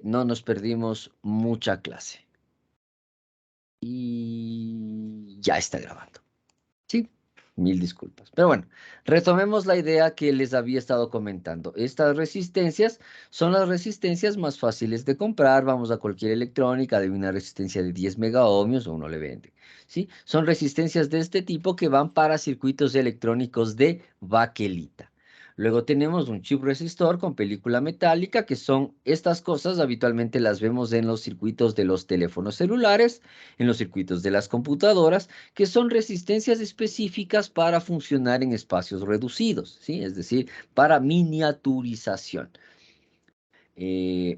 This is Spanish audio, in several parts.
no nos perdimos mucha clase. Y ya está grabando. Sí, mil disculpas. Pero bueno, retomemos la idea que les había estado comentando. Estas resistencias son las resistencias más fáciles de comprar. Vamos a cualquier electrónica de una resistencia de 10 megaohmios o uno le vende. ¿Sí? Son resistencias de este tipo que van para circuitos electrónicos de baquelita. Luego tenemos un chip resistor con película metálica, que son estas cosas, habitualmente las vemos en los circuitos de los teléfonos celulares, en los circuitos de las computadoras, que son resistencias específicas para funcionar en espacios reducidos, ¿sí? Es decir, para miniaturización.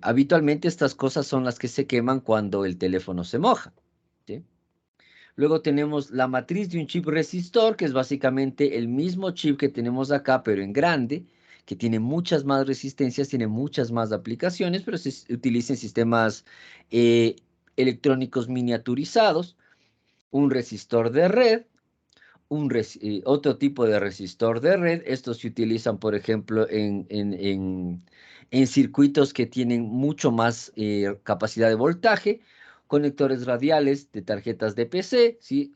Habitualmente estas cosas son las que se queman cuando el teléfono se moja, ¿sí? Luego tenemos la matriz de un chip resistor, que es básicamente el mismo chip que tenemos acá, pero en grande, que tiene muchas más resistencias, tiene muchas más aplicaciones, pero se utiliza en sistemas eh, electrónicos miniaturizados, un resistor de red, otro tipo de resistor de red. Estos se utilizan, por ejemplo, en circuitos que tienen mucho más capacidad de voltaje, conectores radiales de tarjetas de PC, ¿sí?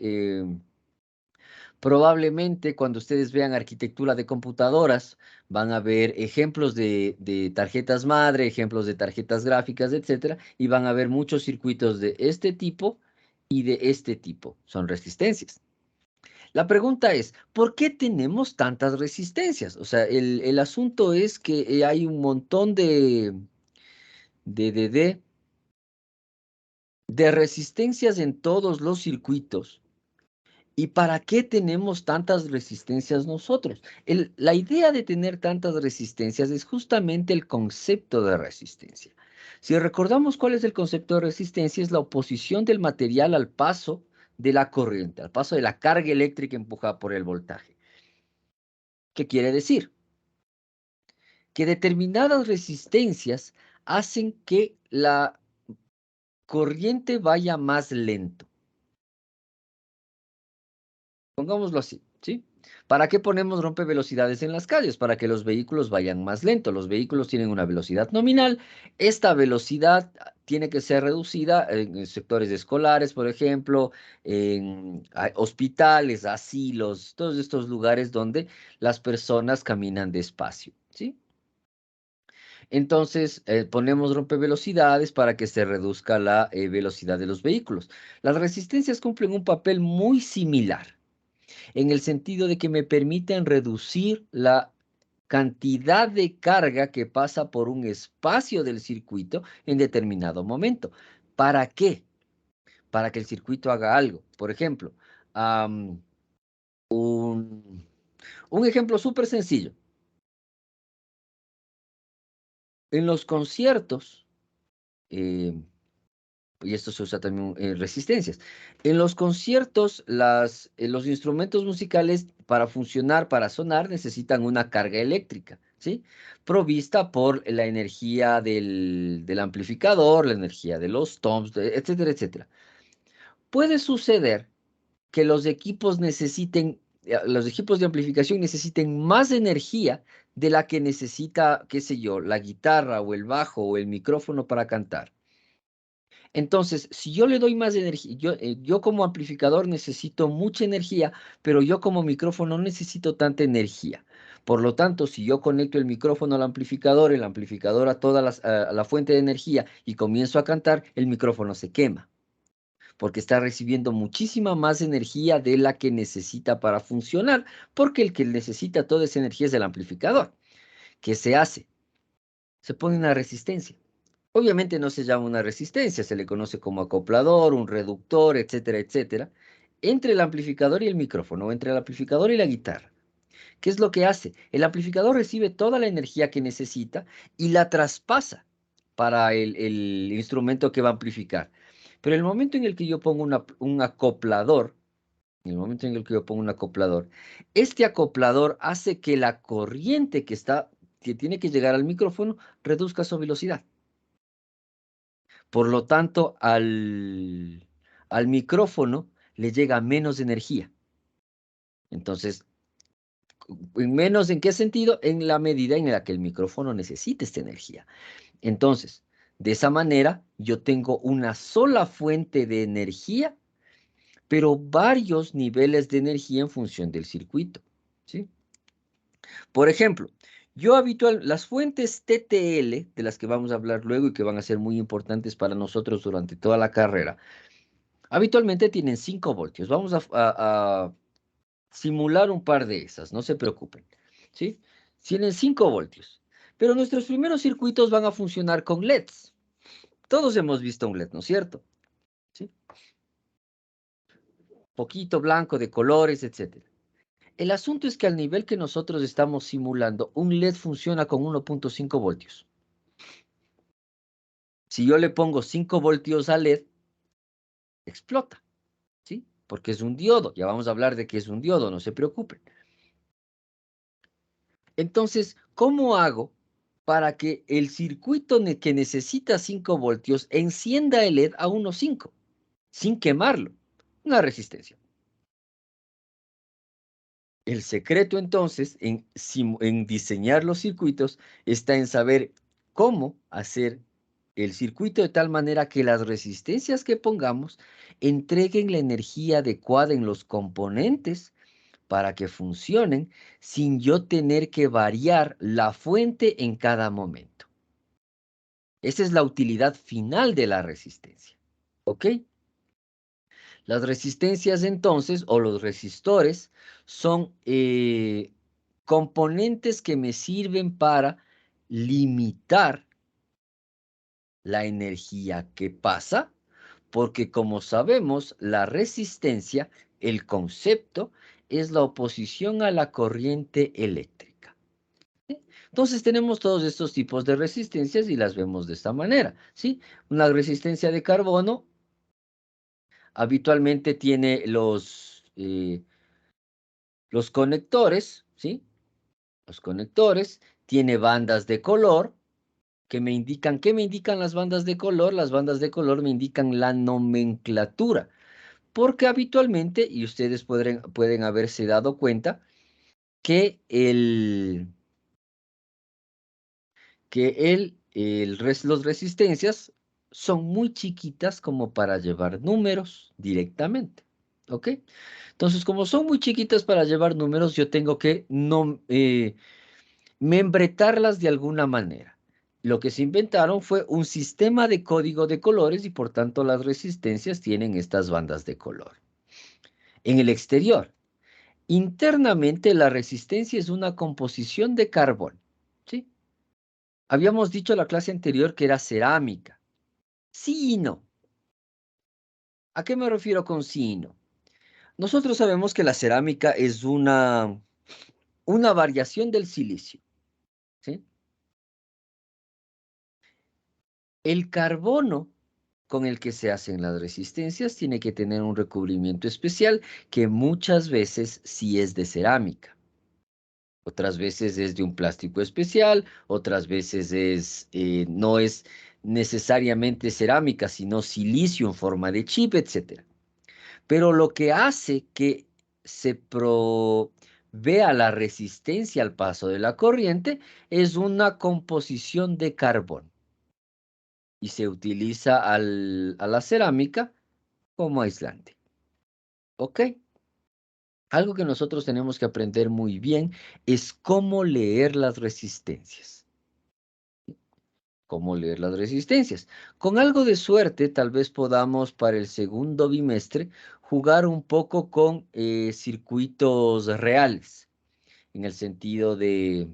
Probablemente cuando ustedes vean arquitectura de computadoras, van a ver ejemplos de tarjetas madre, ejemplos de tarjetas gráficas, etcétera, y van a ver muchos circuitos de este tipo y de este tipo. Son resistencias. La pregunta es, ¿por qué tenemos tantas resistencias? O sea, el asunto es que hay un montón de, de, de, de resistencias en todos los circuitos. ¿Y para qué tenemos tantas resistencias nosotros? La idea de tener tantas resistencias es justamente el concepto de resistencia. Si recordamos cuál es el concepto de resistencia, es la oposición del material al paso de la corriente, al paso de la carga eléctrica empujada por el voltaje. ¿Qué quiere decir? Que determinadas resistencias hacen que la corriente vaya más lento. Pongámoslo así, ¿sí? ¿Para qué ponemos rompevelocidades en las calles? Para que los vehículos vayan más lento. Los vehículos tienen una velocidad nominal. Esta velocidad tiene que ser reducida en sectores escolares, por ejemplo, en hospitales, asilos, todos estos lugares donde las personas caminan despacio, ¿sí? Entonces, ponemos rompevelocidades para que se reduzca la velocidad de los vehículos. Las resistencias cumplen un papel muy similar, en el sentido de que me permiten reducir la cantidad de carga que pasa por un espacio del circuito en determinado momento. ¿Para qué? Para que el circuito haga algo. Por ejemplo, am, un, un ejemplo súper sencillo. En los conciertos, eh, y esto se usa también en resistencias. En los conciertos, los instrumentos musicales para funcionar, para sonar, necesitan una carga eléctrica, ¿sí? Provista por la energía del amplificador, la energía de los toms, etcétera, etcétera. Puede suceder que los equipos de amplificación necesiten más energía de la que necesita, qué sé yo, la guitarra o el bajo o el micrófono para cantar. Entonces, si yo le doy más energía, yo como amplificador necesito mucha energía, pero yo como micrófono no necesito tanta energía. Por lo tanto, si yo conecto el micrófono al amplificador, el amplificador a a la fuente de energía y comienzo a cantar, el micrófono se quema, porque está recibiendo muchísima más energía de la que necesita para funcionar, porque el que necesita toda esa energía es el amplificador. ¿Qué se hace? Se pone una resistencia. Obviamente no se llama una resistencia, se le conoce como acoplador, un reductor, etcétera, etcétera, entre el amplificador y el micrófono, o entre el amplificador y la guitarra. ¿Qué es lo que hace? El amplificador recibe toda la energía que necesita y la traspasa para el instrumento que va a amplificar. Pero el momento en el que yo pongo un acoplador, en el momento en el que yo pongo un acoplador, este acoplador hace que la corriente que tiene que llegar al micrófono reduzca su velocidad. Por lo tanto, al micrófono le llega menos energía. Entonces, menos en qué sentido? En la medida en la que el micrófono necesita esta energía. Entonces, De esa manera, yo tengo una sola fuente de energía, pero varios niveles de energía en función del circuito, ¿sí? Por ejemplo, las fuentes TTL, de las que vamos a hablar luego y que van a ser muy importantes para nosotros durante toda la carrera, habitualmente tienen 5 voltios. Vamos a simular un par de esas, no se preocupen, ¿sí? Tienen 5 voltios, pero nuestros primeros circuitos van a funcionar con LEDs. Todos hemos visto un LED, ¿no es cierto? ¿Sí? Poquito blanco, de colores, etcétera. El asunto es que al nivel que nosotros estamos simulando, un LED funciona con 1.5 voltios. Si yo le pongo 5 voltios al LED, explota, ¿sí? Porque es un diodo. Ya vamos a hablar de que es un diodo, no se preocupen. Entonces, ¿cómo hago para que el circuito que necesita 5 voltios encienda el LED a 1.5 sin quemarlo? Una resistencia. El secreto entonces en diseñar los circuitos está en saber cómo hacer el circuito de tal manera que las resistencias que pongamos entreguen la energía adecuada en los componentes para que funcionen sin yo tener que variar la fuente en cada momento. Esa es la utilidad final de la resistencia. ¿Ok? Las resistencias entonces, o los resistores, son componentes que me sirven para limitar la energía que pasa, porque como sabemos, la resistencia, el concepto, es la oposición a la corriente eléctrica. ¿Sí? Entonces tenemos todos estos tipos de resistencias y las vemos de esta manera, ¿sí? Una resistencia de carbono habitualmente tiene los conectores, ¿sí? Los conectores, tiene bandas de color que me indican, ¿qué me indican las bandas de color? Las bandas de color me indican la nomenclatura, porque habitualmente, y ustedes pueden haberse dado cuenta, que los resistencias son muy chiquitas como para llevar números directamente, ¿ok? Entonces, como son muy chiquitas para llevar números, yo tengo que membretarlas de alguna manera. Lo que se inventaron fue un sistema de código de colores y por tanto las resistencias tienen estas bandas de color. En el exterior, internamente la resistencia es una composición de carbón, ¿sí? Habíamos dicho en la clase anterior que era cerámica. Sí y no. ¿A qué me refiero con sí y no? Nosotros sabemos que la cerámica es una variación del silicio, ¿sí? El carbono con el que se hacen las resistencias tiene que tener un recubrimiento especial que muchas veces sí es de cerámica. Otras veces es de un plástico especial, otras veces no es necesariamente cerámica, sino silicio en forma de chip, etc. Pero lo que hace que se vea la resistencia al paso de la corriente es una composición de carbón y se utiliza a la cerámica como aislante. ¿Ok? Algo que nosotros tenemos que aprender muy bien es cómo leer las resistencias. Cómo leer las resistencias. Con algo de suerte, tal vez podamos para el segundo bimestre jugar un poco con circuitos reales, en el sentido de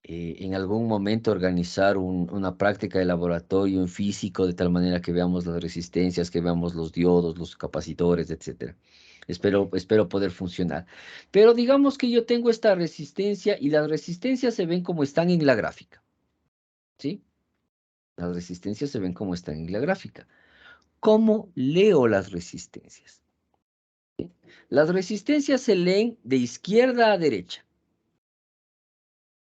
en algún momento organizar una práctica de laboratorio en físico, de tal manera que veamos las resistencias, que veamos los diodos, los capacitores, etcétera. Espero poder funcionar. Pero digamos que yo tengo esta resistencia y las resistencias se ven como están en la gráfica, ¿sí? Las resistencias se ven como están en la gráfica. ¿Cómo leo las resistencias? Las resistencias se leen de izquierda a derecha.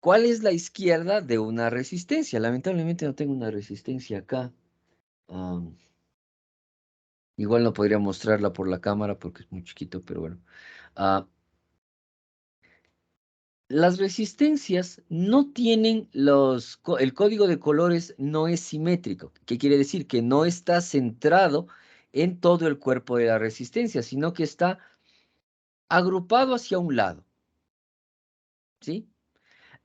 ¿Cuál es la izquierda de una resistencia? Lamentablemente no tengo una resistencia acá. Am, igual no podría mostrarla por la cámara porque es muy chiquito, pero bueno. Ah, Las resistencias no tienen el código de colores no es simétrico. ¿Qué quiere decir? Que no está centrado en todo el cuerpo de la resistencia, sino que está agrupado hacia un lado, ¿sí?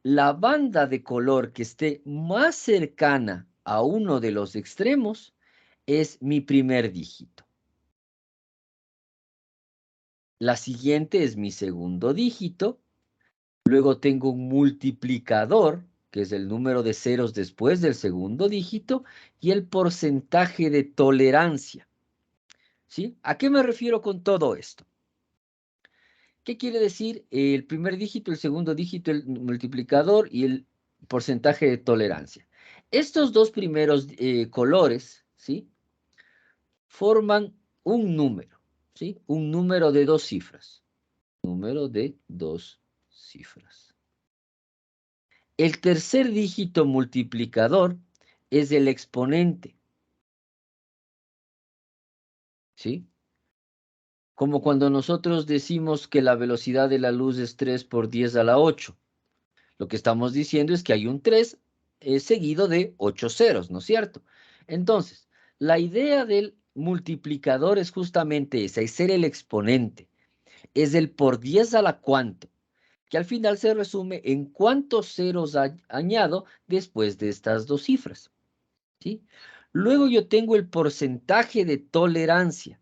La banda de color que esté más cercana a uno de los extremos es mi primer dígito. La siguiente es mi segundo dígito. Luego tengo un multiplicador, que es el número de ceros después del segundo dígito, y el porcentaje de tolerancia, ¿sí? ¿A qué me refiero con todo esto? ¿Qué quiere decir el primer dígito, el segundo dígito, el multiplicador y el porcentaje de tolerancia? Estos dos primeros colores, ¿sí? Forman un número, ¿sí? Un número de dos cifras. Número de dos cifras. El tercer dígito multiplicador es el exponente, ¿sí? Como cuando nosotros decimos que la velocidad de la luz es 3 por 10 a la 8. Lo que estamos diciendo es que hay un 3 seguido de 8 ceros, ¿no es cierto? Entonces, la idea del multiplicador es justamente esa, es ser el exponente. Es el por 10 a la cuánto, que al final se resume en cuántos ceros añado después de estas dos cifras, ¿sí? Luego yo tengo el porcentaje de tolerancia.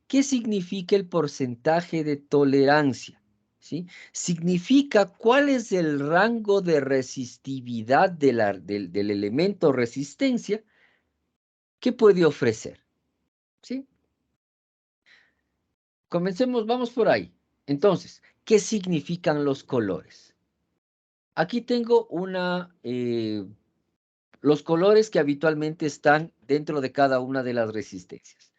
¿Qué significa el porcentaje de tolerancia? ¿Sí? Significa cuál es el rango de resistividad del elemento resistencia que puede ofrecer. ¿Sí? Comencemos, vamos por ahí. Entonces, ¿qué significan los colores? Aquí tengo los colores que habitualmente están dentro de cada una de las resistencias.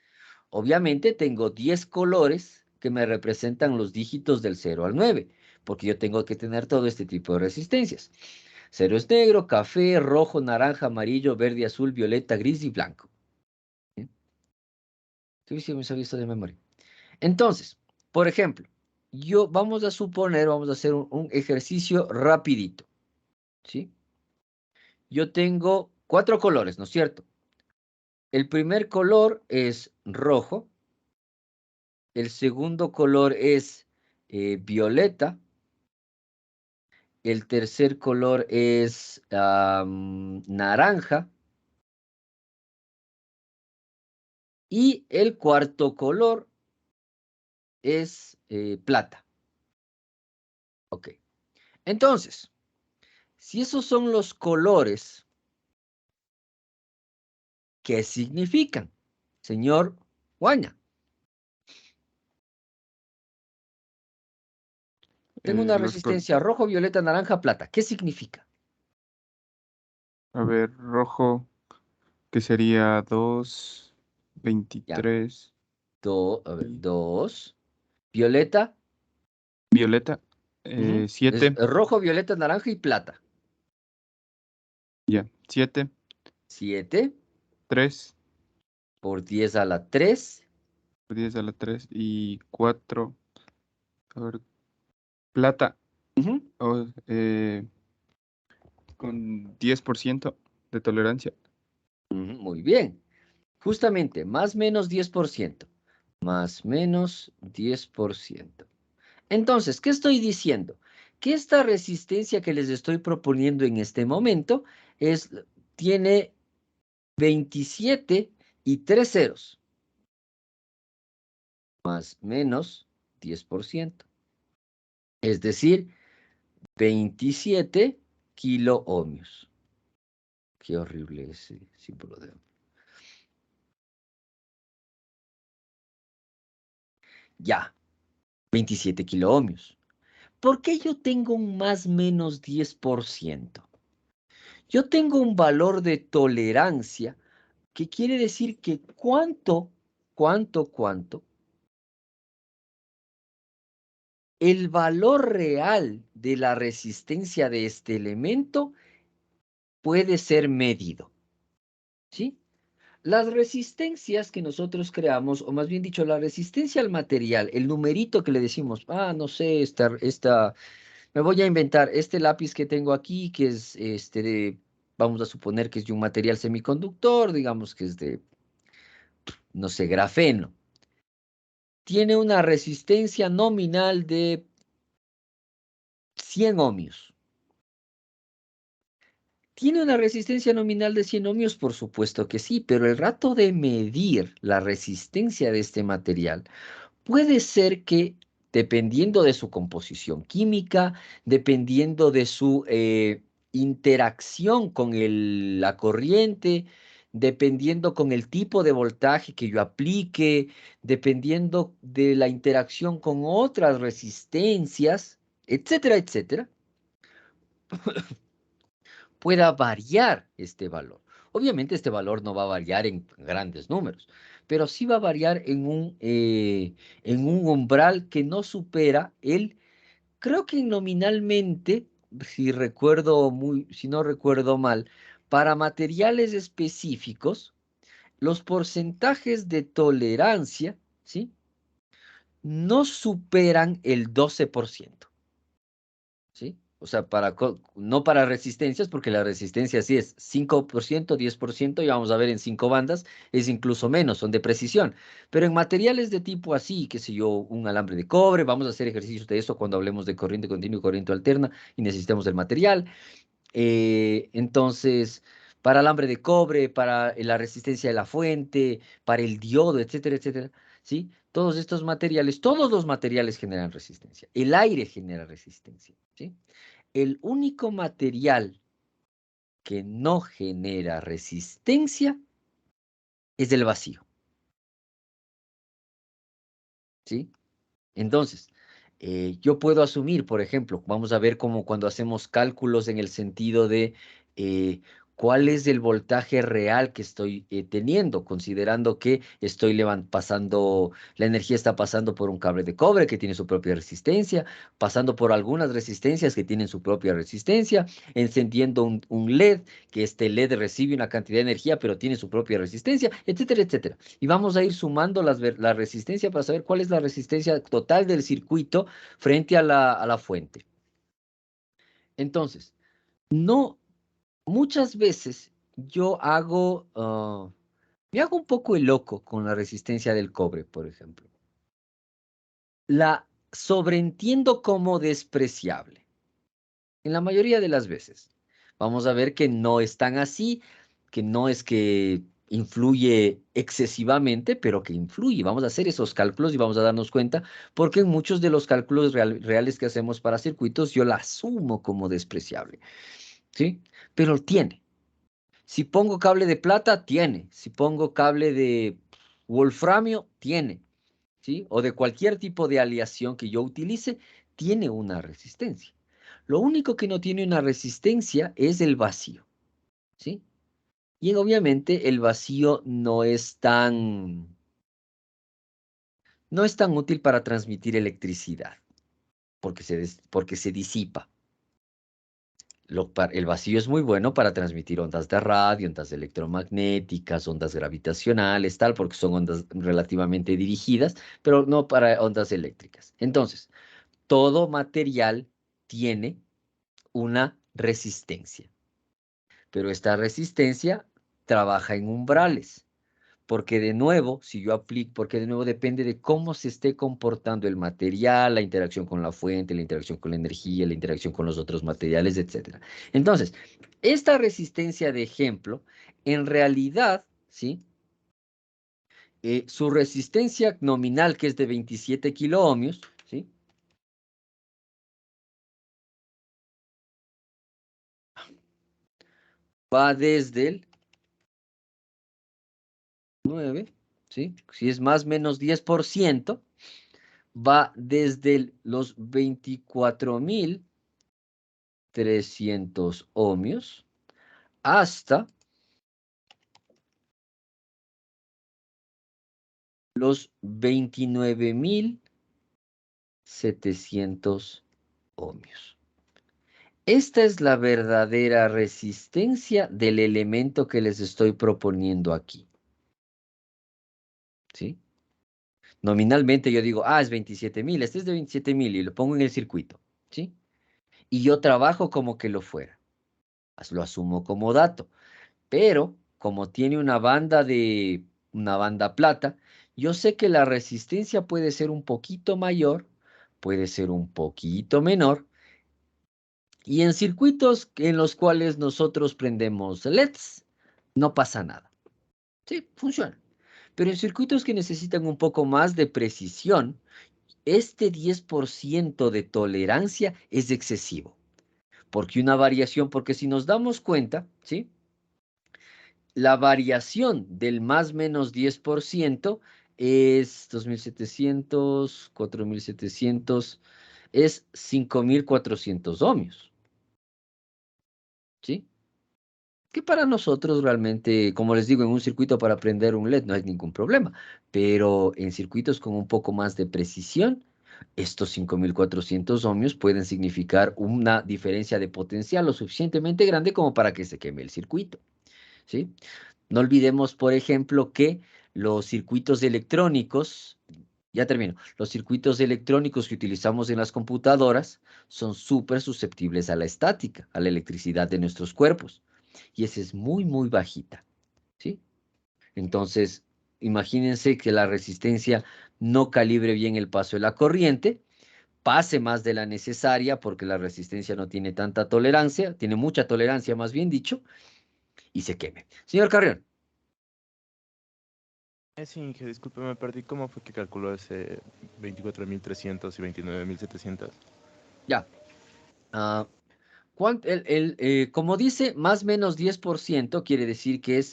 Obviamente tengo 10 colores que me representan los dígitos del 0 al 9, porque yo tengo que tener todo este tipo de resistencias. 0 es negro, café, rojo, naranja, amarillo, verde, azul, violeta, gris y blanco. ¿Sí? ¿Qué si me sabía esto de memoria? Entonces, por ejemplo, vamos a suponer, vamos a hacer un ejercicio rapidito. ¿Sí? Yo tengo 4 colores, ¿no es cierto? El primer color es rojo. El segundo color es violeta. El tercer color es naranja. Y el cuarto color es plata. Ok. Entonces, si esos son los colores, ¿qué significan, señor Guaña? Tengo una Los resistencia rojo, violeta, naranja, plata. ¿Qué significa? A ver, rojo, que sería 2, Ya. 23. A ver, Y 2. Violeta. violeta, Ujú. Es 7. rojo, violeta, naranja y plata. Ya, 7, 7 3, por 10 a la 3. 10 a la 3 y 4. A ver, plata, Ujú. oh, con 10% de tolerancia. Ujú, muy bien. Justamente, más menos 10%. Más menos 10%. Entonces, ¿qué estoy diciendo? Que esta resistencia que les estoy proponiendo en este momento tiene 27 y 3 ceros. Más menos 10%. Es decir, 27 kiloohmios. Qué horrible ese símbolo de... Ya, 27 kiloohmios. ¿Por qué yo tengo un más menos 10%? Yo tengo un valor de tolerancia que quiere decir que cuánto, el valor real de la resistencia de este elemento puede ser medido, ¿sí? Las resistencias que nosotros creamos, o más bien dicho, la resistencia al material, el numerito que le decimos, no sé, Me voy a inventar este lápiz que tengo aquí, que es vamos a suponer que es de un material semiconductor, digamos que es de, no sé, grafeno. Tiene una resistencia nominal de 100 ohmios. ¿Tiene una resistencia nominal de 100 ohmios? Por supuesto que sí, pero el rato de medir la resistencia de este material puede ser que, dependiendo de su composición química, dependiendo de su interacción con la corriente, dependiendo con el tipo de voltaje que yo aplique, dependiendo de la interacción con otras resistencias, etcétera, etcétera, pueda variar este valor. Obviamente este valor no va a variar en grandes números, pero sí va a variar en un umbral que no supera creo que nominalmente, si no recuerdo mal, para materiales específicos, los porcentajes de tolerancia, ¿sí? No superan el 12%. ¿Sí? O sea, no para resistencias, porque la resistencia sí es 5%, 10%, y vamos a ver en 5 bandas, es incluso menos, son de precisión. Pero en materiales de tipo así, qué sé yo, un alambre de cobre, vamos a hacer ejercicios de eso cuando hablemos de corriente continua y corriente alterna y necesitemos el material. Entonces, para alambre de cobre, para la resistencia de la fuente, para el diodo, etcétera, etcétera, ¿sí? Todos los materiales generan resistencia. El aire genera resistencia, ¿sí? El único material que no genera resistencia es el vacío, ¿sí? Entonces, yo puedo asumir, por ejemplo, vamos a ver como cuando hacemos cálculos en el sentido de eh, cuál es el voltaje real que estoy teniendo, considerando que la energía está pasando por un cable de cobre que tiene su propia resistencia, pasando por algunas resistencias que tienen su propia resistencia, encendiendo un LED, que este LED recibe una cantidad de energía, pero tiene su propia resistencia, etcétera, etcétera. Y vamos a ir sumando la resistencia para saber cuál es la resistencia total del circuito frente a la fuente. Entonces, no, muchas veces me hago un poco el loco con la resistencia del cobre, por ejemplo. La sobreentiendo como despreciable, en la mayoría de las veces. Vamos a ver que no es tan así, que no es que influye excesivamente, pero que influye. Vamos a hacer esos cálculos y vamos a darnos cuenta, porque en muchos de los cálculos reales que hacemos para circuitos, yo la asumo como despreciable, ¿sí? Pero tiene. Si pongo cable de plata, tiene. Si pongo cable de wolframio, tiene. ¿Sí? O de cualquier tipo de aleación que yo utilice, tiene una resistencia. Lo único que no tiene una resistencia es el vacío, ¿sí? Y obviamente el vacío no es tan útil para transmitir electricidad, porque se disipa. El vacío es muy bueno para transmitir ondas de radio, ondas electromagnéticas, ondas gravitacionales, tal, porque son ondas relativamente dirigidas, pero no para ondas eléctricas. Entonces, todo material tiene una resistencia, pero esta resistencia trabaja en umbrales, porque de nuevo, si yo aplico, porque de nuevo depende de cómo se esté comportando el material, la interacción con la fuente, la interacción con la energía, la interacción con los otros materiales, etcétera. Entonces, esta resistencia de ejemplo, en realidad, ¿sí? Su resistencia nominal, que es de 27 kiloohmios, ¿sí? Va desde el 9, ¿sí? Si es más o menos 10%, va desde los 24.300 ohmios hasta los 29.700 ohmios. Esta es la verdadera resistencia del elemento que les estoy proponiendo aquí, ¿sí? Nominalmente yo digo, es 27.000, este es de 27.000 y lo pongo en el circuito, ¿sí? y yo trabajo como que lo fuera. Lo asumo como dato. Pero como tiene una banda plata, yo sé que la resistencia puede ser un poquito mayor, puede ser un poquito menor, y en circuitos en los cuales nosotros prendemos LEDs, no pasa nada. Sí, funciona. Pero en circuitos que necesitan un poco más de precisión, este 10% de tolerancia es excesivo. Porque si nos damos cuenta, ¿sí? La variación del más menos 10% es 2700, 4700, es 5400 ohmios, ¿sí? Que para nosotros realmente, como les digo, en un circuito para prender un LED no hay ningún problema, pero en circuitos con un poco más de precisión, estos 5400 ohmios pueden significar una diferencia de potencial lo suficientemente grande como para que se queme el circuito, ¿sí? No olvidemos, por ejemplo, que los circuitos electrónicos, ya termino, los circuitos electrónicos que utilizamos en las computadoras son súper susceptibles a la estática, a la electricidad de nuestros cuerpos. Y esa es muy, muy bajita, ¿sí? Entonces, imagínense que la resistencia no calibre bien el paso de la corriente, pase más de la necesaria porque la resistencia no tiene tanta tolerancia, tiene mucha tolerancia más bien dicho, y se queme. Señor Carrión. Sí, que disculpe, me perdí. ¿Cómo fue que calculó ese 24.300 y 29.700? Ya. Ah, como dice, más o menos 10% quiere decir que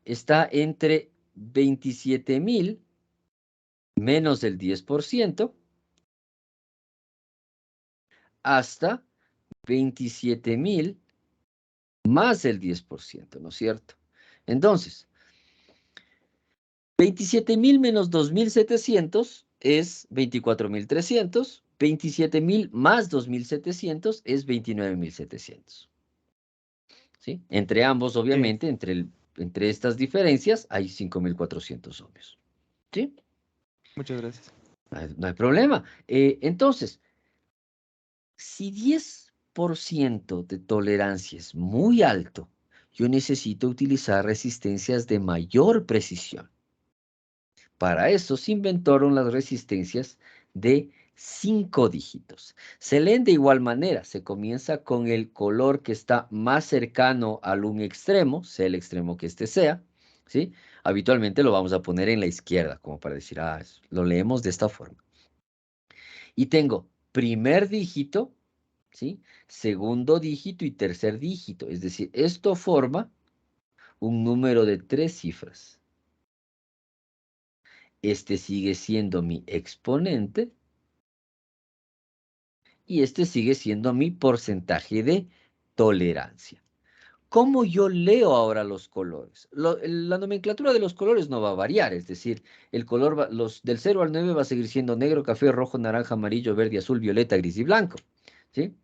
está entre 27.000 menos el 10% hasta 27.000 más el 10%, ¿no es cierto? Entonces, 27.000 menos 2.700 es 24.300. 27.000 más 2.700 es 29.700. ¿Sí? Entre ambos, Sí, obviamente, entre estas diferencias hay 5.400 ohmios. ¿Sí? muchas gracias. No hay problema. Entonces, si 10% de tolerancia es muy alto, yo necesito utilizar resistencias de mayor precisión. Para eso se inventaron las resistencias de 5 dígitos. Se leen de igual manera. Se comienza con el color que está más cercano al un extremo, sea el extremo que este sea, ¿sí? Habitualmente lo vamos a poner en la izquierda, como para decir, lo leemos de esta forma. Y tengo primer dígito, ¿sí? Segundo dígito y tercer dígito. Es decir, esto forma un número de 3 cifras. Este sigue siendo mi exponente y este sigue siendo mi porcentaje de tolerancia. ¿Cómo yo leo ahora los colores? La nomenclatura de los colores no va a variar, es decir, el color del 0 al 9 va a seguir siendo negro, café, rojo, naranja, amarillo, verde, azul, violeta, gris y blanco, ¿sí?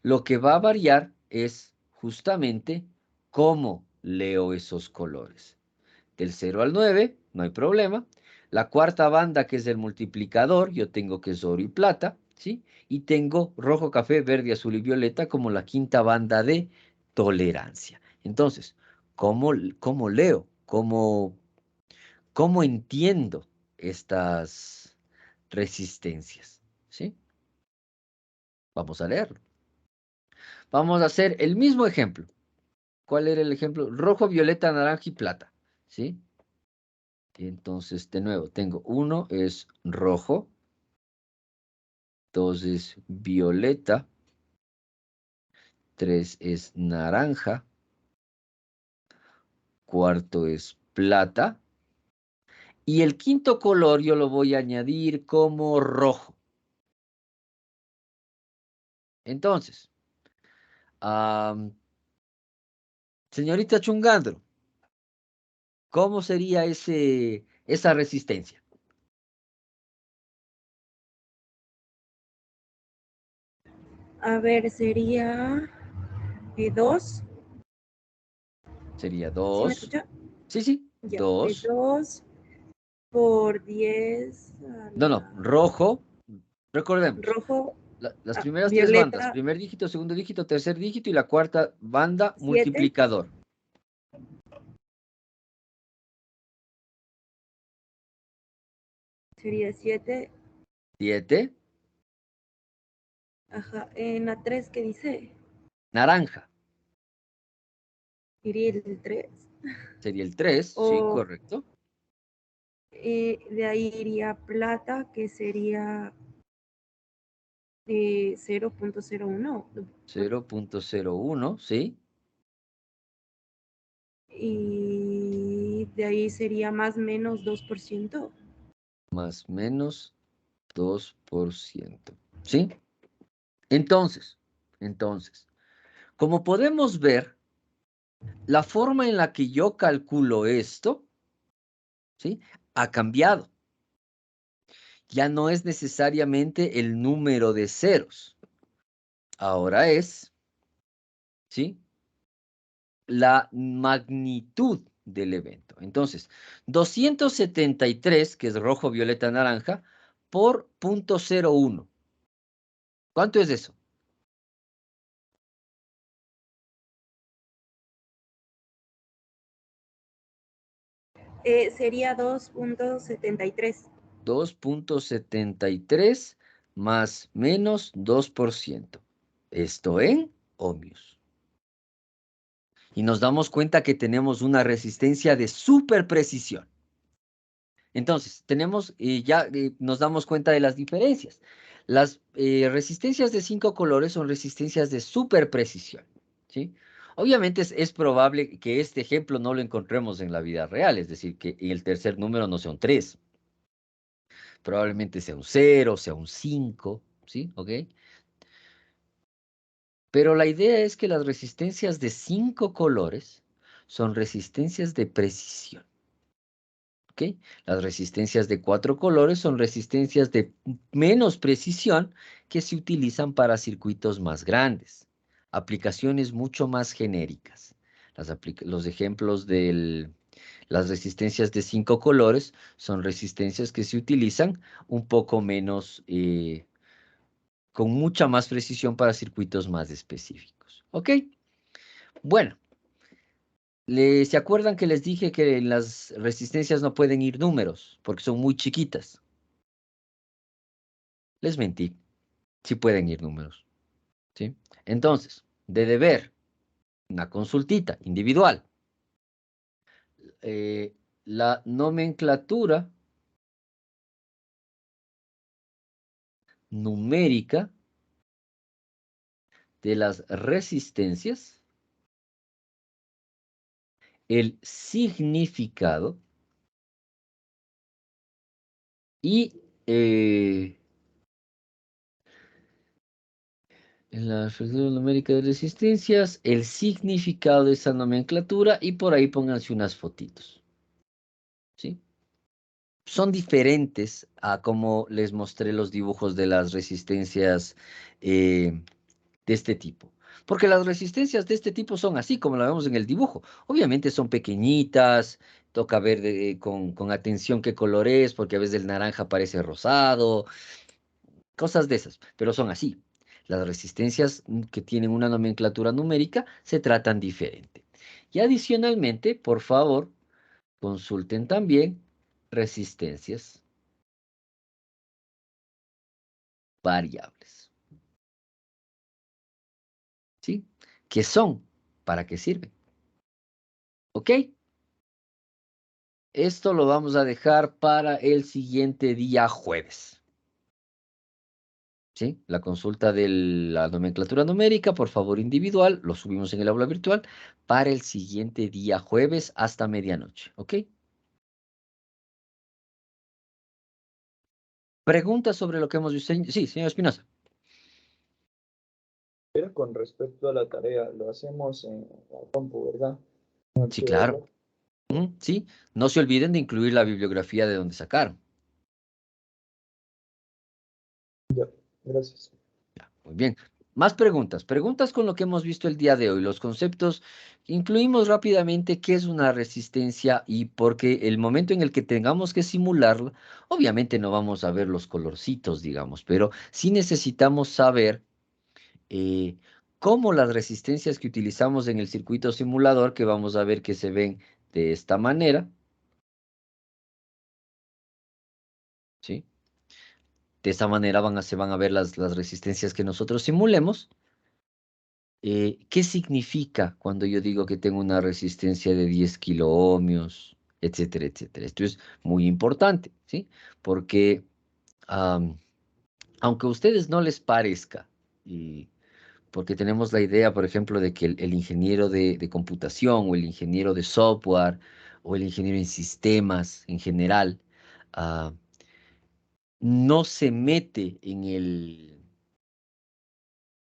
Lo que va a variar es justamente cómo leo esos colores. Del 0 al 9, no hay problema. La cuarta banda, que es el multiplicador, yo tengo que es oro y plata, ¿sí? Y tengo rojo, café, verde, azul y violeta como la quinta banda de tolerancia. Entonces, ¿cómo leo? ¿Cómo entiendo estas resistencias? ¿Sí? Vamos a leerlo. Vamos a hacer el mismo ejemplo. ¿Cuál era el ejemplo? Rojo, violeta, naranja y plata, ¿sí? Entonces, de nuevo, tengo uno es rojo, dos es violeta, tres es naranja, cuarto es plata, y el quinto color yo lo voy a añadir como rojo. Entonces, señorita Chungandro, ¿cómo sería esa resistencia? A ver, sería 2. Sería ¿Sí me 2. escucha? Sí, sí, Ya, 2. 2 por 10 a No, no, la rojo. Recordemos, rojo. Las primeras tres violeta, bandas, primer dígito, segundo dígito, tercer dígito y la cuarta banda 7. multiplicador. Sería 7. 7, Ajá. En la 3, ¿qué dice? naranja, Iría el 3. sería el 3, sí, O correcto. de ahí iría plata, que sería 0.01. 0.01, sí. Y de ahí sería más menos 2%. Más menos 2%, ¿sí? Entonces, como podemos ver, la forma en la que yo calculo esto, ¿sí? Ha cambiado. Ya no es necesariamente el número de ceros. Ahora es, ¿sí? La magnitud del evento. Entonces, 273, que es rojo, violeta, naranja, por 0.01. ¿Cuánto es eso? Sería 2.73. 2.73 más menos 2%. Esto en ohmios. Y nos damos cuenta que tenemos una resistencia de superprecisión. Entonces, tenemos, nos damos cuenta de las diferencias. Las resistencias de 5 colores son resistencias de superprecisión, ¿sí? Obviamente es probable que este ejemplo no lo encontremos en la vida real, es decir, que el tercer número no sea un 3. Probablemente sea un 0, sea un 5, ¿sí? ¿Ok? Pero la idea es que las resistencias de 5 colores son resistencias de precisión. ¿Ok? Las resistencias de 4 colores son resistencias de menos precisión que se utilizan para circuitos más grandes. Aplicaciones mucho más genéricas. Los ejemplos de las resistencias de 5 colores son resistencias que se utilizan un poco menos, con mucha más precisión para circuitos más específicos. ¿Ok? Bueno. ¿Se acuerdan que les dije que las resistencias no pueden ir números porque son muy chiquitas? Les mentí. Sí pueden ir números. ¿Sí? Entonces, de deber, una consultita individual. La nomenclatura numérica de las resistencias, el significado y en la nomenclatura numérica de resistencias, el significado de esa nomenclatura y por ahí pónganse unas fotitos. ¿Sí? Son diferentes a como les mostré los dibujos de las resistencias de este tipo. Porque las resistencias de este tipo son así, como la vemos en el dibujo. Obviamente son pequeñitas, toca ver con atención qué color es, porque a veces el naranja parece rosado, cosas de esas, pero son así. Las resistencias que tienen una nomenclatura numérica se tratan diferente. Y adicionalmente, por favor, consulten también resistencias variables. ¿Sí? ¿Qué son? ¿Para qué sirven? ¿Ok? Esto lo vamos a dejar para el siguiente día jueves. ¿Sí? La consulta de la nomenclatura numérica, por favor, individual, lo subimos en el aula virtual para el siguiente día jueves hasta medianoche. ¿Ok? ¿Preguntas sobre lo que hemos visto? Sí, señor Espinosa. Pero con respecto a la tarea, lo hacemos en la compu, ¿verdad? Sí, claro. Sí, no se olviden de incluir la bibliografía de donde sacaron. Ya, gracias. Ya, muy bien. Más preguntas. Preguntas con lo que hemos visto el día de hoy. Los conceptos, incluimos rápidamente qué es una resistencia y porque el momento en el que tengamos que simularla, obviamente no vamos a ver los colorcitos, digamos, pero sí necesitamos saber eh, cómo las resistencias que utilizamos en el circuito simulador, que vamos a ver que se ven de esta manera, ¿sí? De esta manera se van a ver las resistencias que nosotros simulemos. ¿Qué significa cuando yo digo que tengo una resistencia de 10 kiloohmios, etcétera, etcétera? Esto es muy importante, ¿sí? Porque am, aunque a ustedes no les parezca, y porque tenemos la idea, por ejemplo, de que el ingeniero de computación o el ingeniero de software o el ingeniero en sistemas en general, ah, no se mete en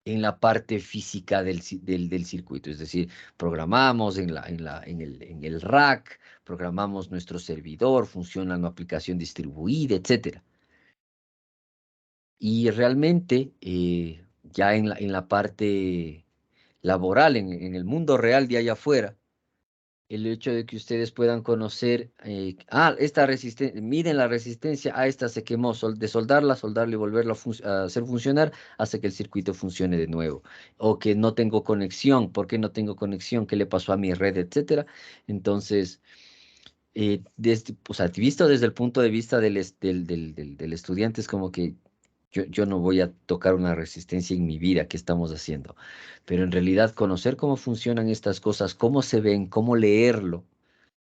la parte física del circuito, es decir, programamos en el rack, programamos nuestro servidor, funciona una aplicación distribuida, etcétera. Y realmente, ya en la parte laboral, en el mundo real de allá afuera, el hecho de que ustedes puedan conocer, esta resistencia, miden la resistencia, esta se quemó, de soldarla y volverla a hacer funcionar, hace que el circuito funcione de nuevo. O que no tengo conexión, ¿por qué no tengo conexión? ¿Qué le pasó a mi red? Etcétera. Entonces, o sea, visto desde el punto de vista del estudiante, es como que yo no voy a tocar una resistencia en mi vida, ¿qué estamos haciendo? Pero en realidad conocer cómo funcionan estas cosas, cómo se ven, cómo leerlo,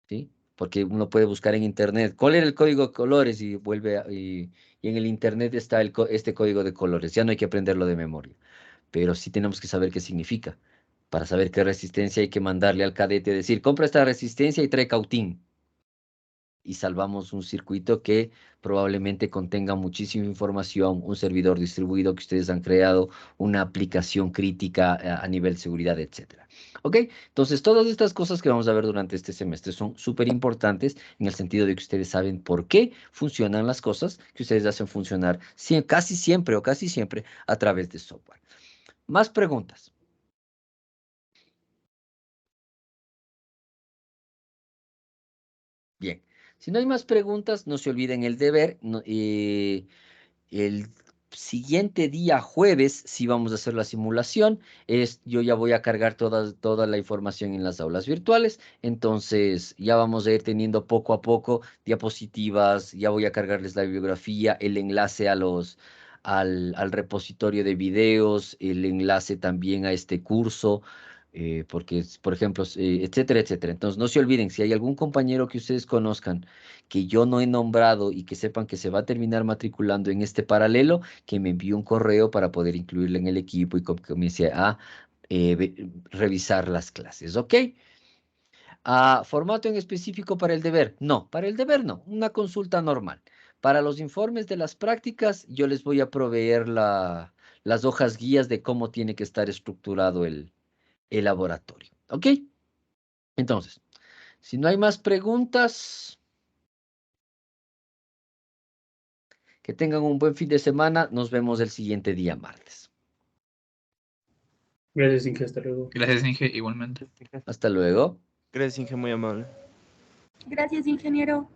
¿sí? Porque uno puede buscar en internet, ¿cuál era el código de colores? Y y en el internet está este código de colores, ya no hay que aprenderlo de memoria, pero sí tenemos que saber qué significa. Para saber qué resistencia hay que mandarle al cadete, decir, compra esta resistencia y trae cautín, y salvamos un circuito que probablemente contenga muchísima información, un servidor distribuido que ustedes han creado, una aplicación crítica a nivel seguridad, etcétera. ¿Ok? Entonces, todas estas cosas que vamos a ver durante este semestre son súper importantes en el sentido de que ustedes saben por qué funcionan las cosas que ustedes hacen funcionar casi siempre o casi siempre a través de software. Más preguntas. Bien. Si no hay más preguntas, no se olviden el deber. El siguiente día, jueves, sí vamos a hacer la simulación. Yo ya voy a cargar toda la información en las aulas virtuales. Entonces, ya vamos a ir teniendo poco a poco diapositivas. Ya voy a cargarles la bibliografía, el enlace al repositorio de videos, el enlace también a este curso. Porque, por ejemplo, etcétera, etcétera. Entonces, no se olviden, si hay algún compañero que ustedes conozcan que yo no he nombrado y que sepan que se va a terminar matriculando en este paralelo, que me envíe un correo para poder incluirle en el equipo y comience a revisar las clases, ¿ok? ¿Formato en específico para el deber? No, para el deber no, una consulta normal. Para los informes de las prácticas, yo les voy a proveer las hojas guías de cómo tiene que estar estructurado el laboratorio, ¿ok? Entonces, si no hay más preguntas, que tengan un buen fin de semana. Nos vemos el siguiente día martes. Gracias, Inge, hasta luego. Gracias, Inge, igualmente. Hasta luego. Gracias, Inge, muy amable. Gracias, ingeniero.